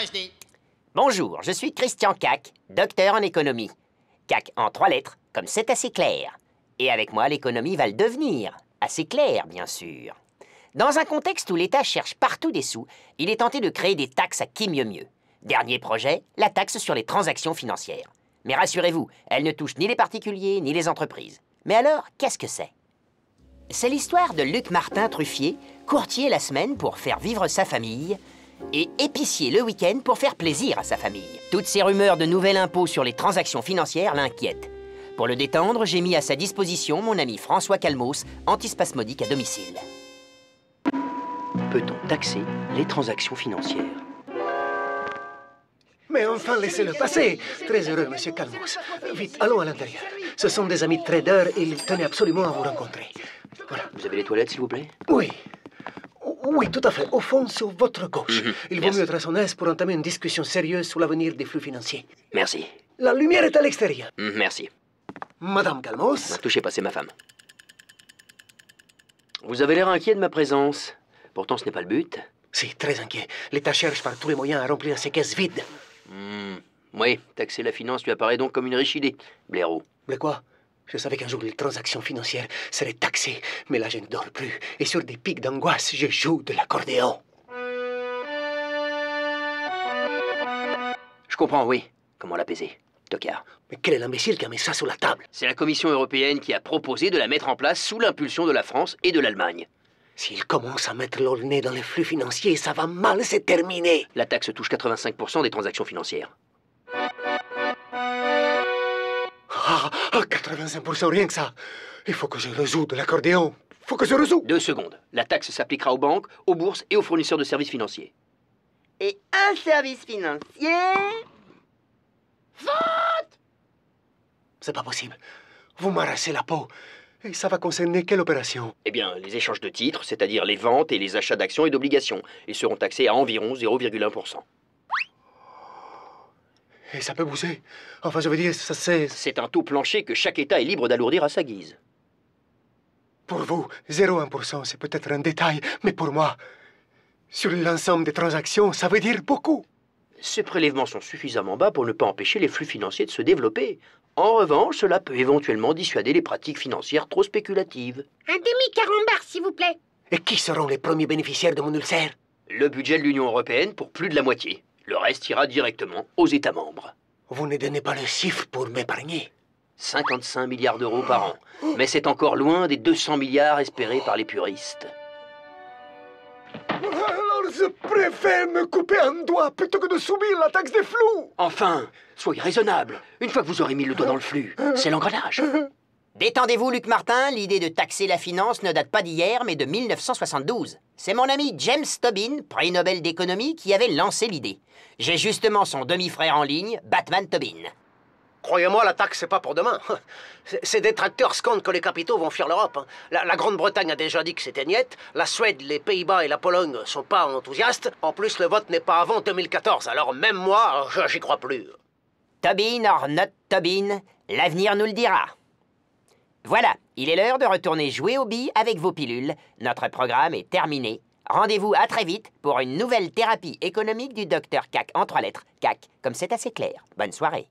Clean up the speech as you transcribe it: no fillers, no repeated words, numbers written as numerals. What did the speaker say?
HD. Bonjour, je suis Christian Cac, docteur en économie. Cac en 3 lettres, comme c'est assez clair. Et avec moi, l'économie va le devenir. Assez clair, bien sûr. Dans un contexte où l'État cherche partout des sous, il est tenté de créer des taxes à qui mieux mieux. Dernier projet, la taxe sur les transactions financières. Mais rassurez-vous, elle ne touche ni les particuliers ni les entreprises. Mais alors, qu'est-ce que c'est? C'est l'histoire de Luc Martin Truffier, courtier la semaine pour faire vivre sa famille, et épicier le week-end pour faire plaisir à sa famille. Toutes ces rumeurs de nouvel impôt sur les transactions financières l'inquiètent. Pour le détendre, j'ai mis à sa disposition mon ami François Calmos, antispasmodique à domicile. Peut-on taxer les transactions financières? Mais enfin, laissez-le passer. Très heureux, monsieur Calmos. Vite, allons à l'intérieur. Ce sont des amis traders et ils tenaient absolument à vous rencontrer. Voilà. Vous avez les toilettes, s'il vous plaît? Oui. Oui, tout à fait. Au fond, sur votre gauche. Il vaut Merci. mieux être à son aise pour entamer une discussion sérieuse sur l'avenir des flux financiers. Merci. La lumière est à l'extérieur. Merci. Madame Calmos. Ne touchez pas, c'est ma femme. Vous avez l'air inquiet de ma présence. Pourtant, ce n'est pas le but. Si, très inquiet. L'État cherche par tous les moyens à remplir ses caisses vides. Oui, taxer la finance lui apparaît donc comme une riche idée, blaireau. Mais quoi? Je savais qu'un jour les transactions financières seraient taxées, mais là je ne dors plus. Et sur des pics d'angoisse, je joue de l'accordéon. Je comprends, oui. Comment l'apaiser, tocard? Mais quel est l'imbécile qui a mis ça sur la table? C'est la Commission européenne qui a proposé de la mettre en place sous l'impulsion de la France et de l'Allemagne. S'il commence à mettre le nez dans les flux financiers, ça va mal se terminer. La taxe touche 85% des transactions financières. 85% rien que ça. Il faut que je résoudre de l'accordéon. Faut que je résoudre. 2 secondes. La taxe s'appliquera aux banques, aux bourses et aux fournisseurs de services financiers. Et un service financier... C'est pas possible. Vous m'arrachez la peau. Et ça va concerner quelle opération? Eh bien, les échanges de titres, c'est-à-dire les ventes et les achats d'actions et d'obligations, ils seront taxés à environ 0,1%. Et ça peut bouger. Enfin, je veux dire, ça c'est... C'est un taux plancher que chaque État est libre d'alourdir à sa guise. Pour vous, 0,1%, c'est peut-être un détail, mais pour moi, sur l'ensemble des transactions, ça veut dire beaucoup. Ces prélèvements sont suffisamment bas pour ne pas empêcher les flux financiers de se développer. En revanche, cela peut éventuellement dissuader les pratiques financières trop spéculatives. Un demi-carambar, s'il vous plaît. Et qui seront les premiers bénéficiaires de mon ulcère? Le budget de l'Union européenne pour plus de la moitié. Le reste ira directement aux États membres. Vous ne donnez pas le chiffre pour m'épargner. 55 milliards d'euros par an. Mais c'est encore loin des 200 milliards espérés par les puristes. Alors je préfère me couper un doigt plutôt que de subir la taxe des flous. Enfin, soyez raisonnable. Une fois que vous aurez mis le doigt dans le flux, c'est l'engrenage. Détendez-vous, Luc Martin. L'idée de taxer la finance ne date pas d'hier, mais de 1972. C'est mon ami James Tobin, prix Nobel d'économie, qui avait lancé l'idée. J'ai justement son demi-frère en ligne, Batman Tobin. Croyez-moi, la taxe, c'est pas pour demain. Ces détracteurs scandent que les capitaux vont fuir l'Europe. La Grande-Bretagne a déjà dit que c'était niette. La Suède, les Pays-Bas et la Pologne sont pas enthousiastes. En plus, le vote n'est pas avant 2014. Alors même moi, j'y crois plus. Tobin or not Tobin, l'avenir nous le dira. Voilà, il est l'heure de retourner jouer aux billes avec vos pilules. Notre programme est terminé. Rendez-vous à très vite pour une nouvelle thérapie économique du docteur Cac en 3 lettres. Cac, comme c'est assez clair. Bonne soirée.